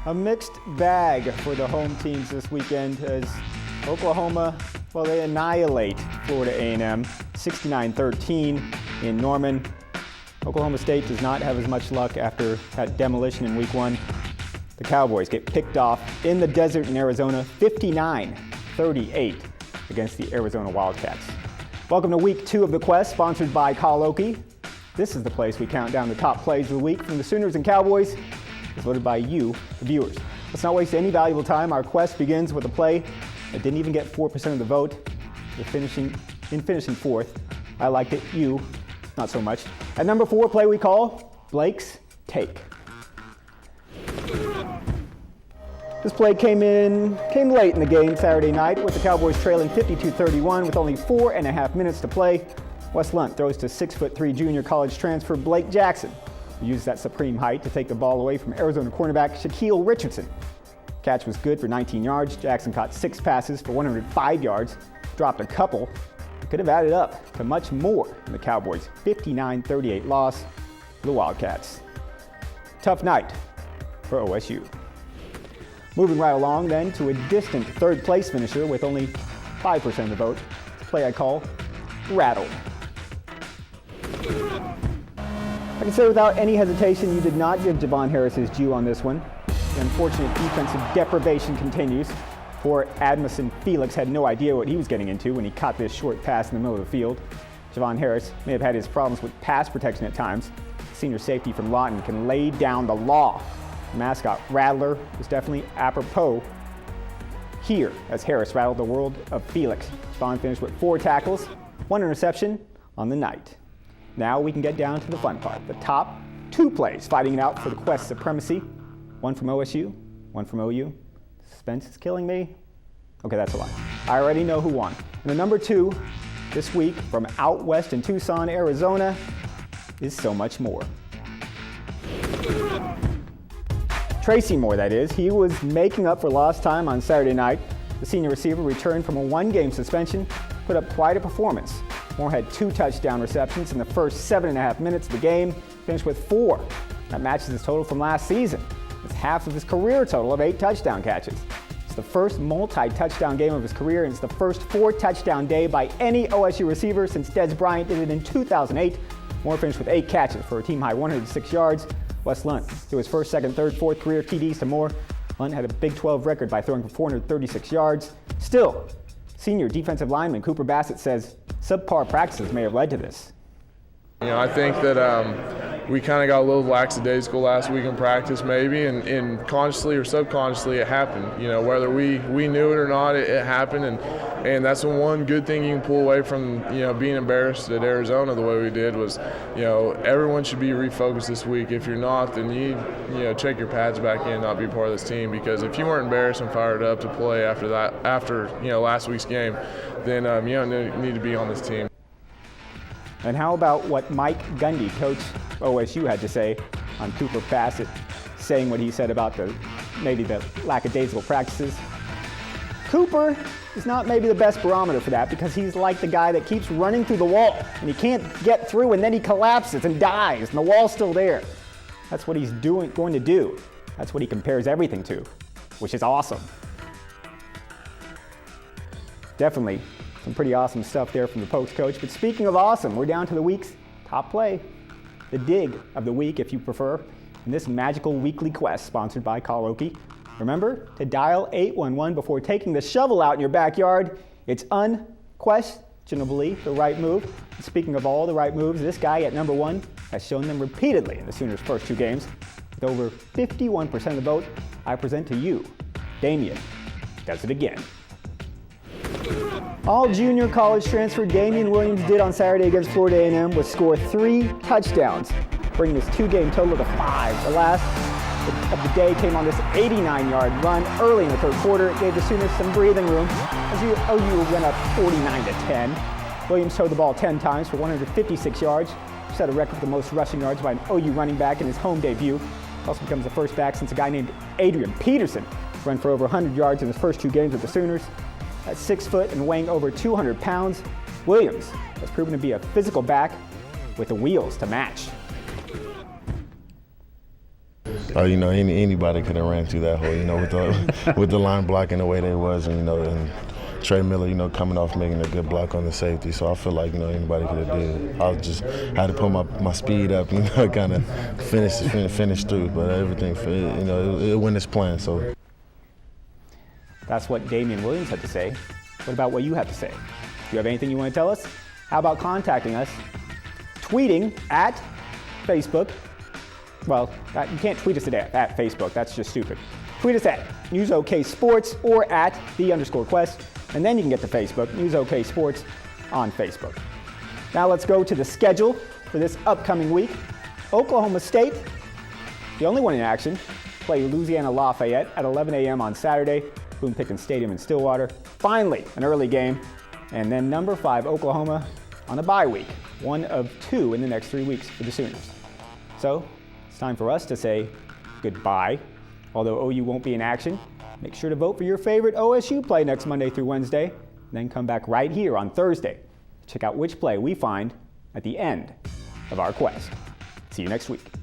A mixed bag for the home teams this weekend as Oklahoma, well, they annihilate Florida A&M 69-13 in Norman. Oklahoma State does not have as much luck after that demolition in week one. The Cowboys get picked off in the desert in Arizona 59-38 against the Arizona Wildcats. Welcome to week 2 of The Quest, sponsored by Call Okie. This is the place we count down the top plays of the week from the Sooners and Cowboys, as voted by you, the viewers. Let's not waste any valuable time. Our quest begins with a play that didn't even get 4% of the vote. Finishing fourth. I liked it. You, not so much. At number 4, play we call Blake's Take. This play came late in the game Saturday night with the Cowboys trailing 52-31 with only 4.5 minutes to play. Wes Lunt throws to 6'3" junior college transfer Blake Jackson, who used that supreme height to take the ball away from Arizona cornerback Shaquille Richardson. Catch was good for 19 yards. Jackson caught 6 passes for 105 yards, dropped a couple. Could have added up to much more in the Cowboys' 59-38 loss to the Wildcats. Tough night for OSU. Moving right along then to a distant third place finisher with only 5% of the vote. It's a play I call Rattled. I can say without any hesitation you did not give Javon Harris his due on this one. The unfortunate defensive deprivation continues. Poor Admason Felix had no idea what he was getting into when he caught this short pass in the middle of the field. Javon Harris may have had his problems with pass protection at times. Senior safety from Lawton can lay down the law. The mascot Rattler was definitely apropos here as Harris rattled the world of Felix. Javon finished with 4 tackles, 1 interception on the night. Now we can get down to the fun part. The top 2 plays fighting it out for the Quest supremacy. One from OSU, one from OU. Suspense is killing me. Okay, that's a lie. I already know who won. And the number 2 this week from out west in Tucson, Arizona is so much more. Tracy Moore, that is. He was making up for lost time on Saturday night. The senior receiver returned from a 1-game suspension, put up quite a performance. Moore had 2 touchdown receptions in the first 7.5 minutes of the game, finished with 4. That matches his total from last season. It's half of his career total of 8 touchdown catches. It's the first multi-touchdown game of his career, and it's the first 4-touchdown day by any OSU receiver since Dez Bryant did it in 2008. Moore finished with 8 catches for a team-high 106 yards. Wes Lunt threw his first, second, third, fourth career TDs to Moore. Lunt had a Big 12 record by throwing for 436 yards. Still, senior defensive lineman Cooper Bassett says subpar practices may have led to this. I think that we kind of got a little lackadaisical last week in practice maybe, and consciously or subconsciously it happened. Whether we knew it or not, it happened, and that's the one good thing you can pull away from, being embarrassed at Arizona the way we did was, everyone should be refocused this week. If you're not, then you check your pads back in and not be part of this team, because if you weren't embarrassed and fired up to play after last week's game, then you don't need to be on this team. And how about what Mike Gundy, coach OSU, had to say on Cooper Bassett saying what he said about maybe the lackadaisical practices? Cooper is not maybe the best barometer for that, because he's like the guy that keeps running through the wall and he can't get through, and then he collapses and dies and the wall's still there. That's what he's going to do. That's what he compares everything to, which is awesome. Definitely some pretty awesome stuff there from the Pokes coach. But speaking of awesome, we're down to the week's top play. The dig of the week, if you prefer, in this magical weekly quest sponsored by Call Okie. Remember to dial 811 before taking the shovel out in your backyard. It's unquestionably the right move. And speaking of all the right moves, this guy at number 1 has shown them repeatedly in the Sooners' first 2 games. With over 51% of the vote, I present to you, Damien does it again. All junior college transfer Damian Williams did on Saturday against Florida A&M was score 3 touchdowns, bringing his 2-game total to 5. The last of the day came on this 89-yard run early in the third quarter. It gave the Sooners some breathing room as OU went up 49-10. Williams threw the ball 10 times for 156 yards, set a record for the most rushing yards by an OU running back in his home debut. Also becomes the first back since a guy named Adrian Peterson ran for over 100 yards in his first 2 games with the Sooners. At 6 foot and weighing over 200 pounds, Williams has proven to be a physical back with the wheels to match. Anybody could have ran through that hole, with the line blocking the way they was, and Trey Miller, coming off making a good block on the safety. So I feel like, anybody could have did it. I just had to put my speed up, kind of finish through. But everything, it went as planned. So that's what Damian Williams had to say. What about what you have to say? Do you have anything you want to tell us? How about contacting us? Tweeting at Facebook. Well, you can't tweet us at Facebook. That's just stupid. Tweet us at NewsOKSports or at @the_Quest. And then you can get to Facebook, News OK Sports on Facebook. Now let's go to the schedule for this upcoming week. Oklahoma State, the only one in action, play Louisiana Lafayette at 11 a.m. on Saturday, Boone Pickens Stadium in Stillwater. Finally, an early game. And then number 5, Oklahoma, on a bye week. 1 of 2 in the next 3 weeks for the Sooners. So it's time for us to say goodbye. Although OU won't be in action, make sure to vote for your favorite OSU play next Monday through Wednesday, then come back right here on Thursday. Check out which play we find at the end of our quest. See you next week.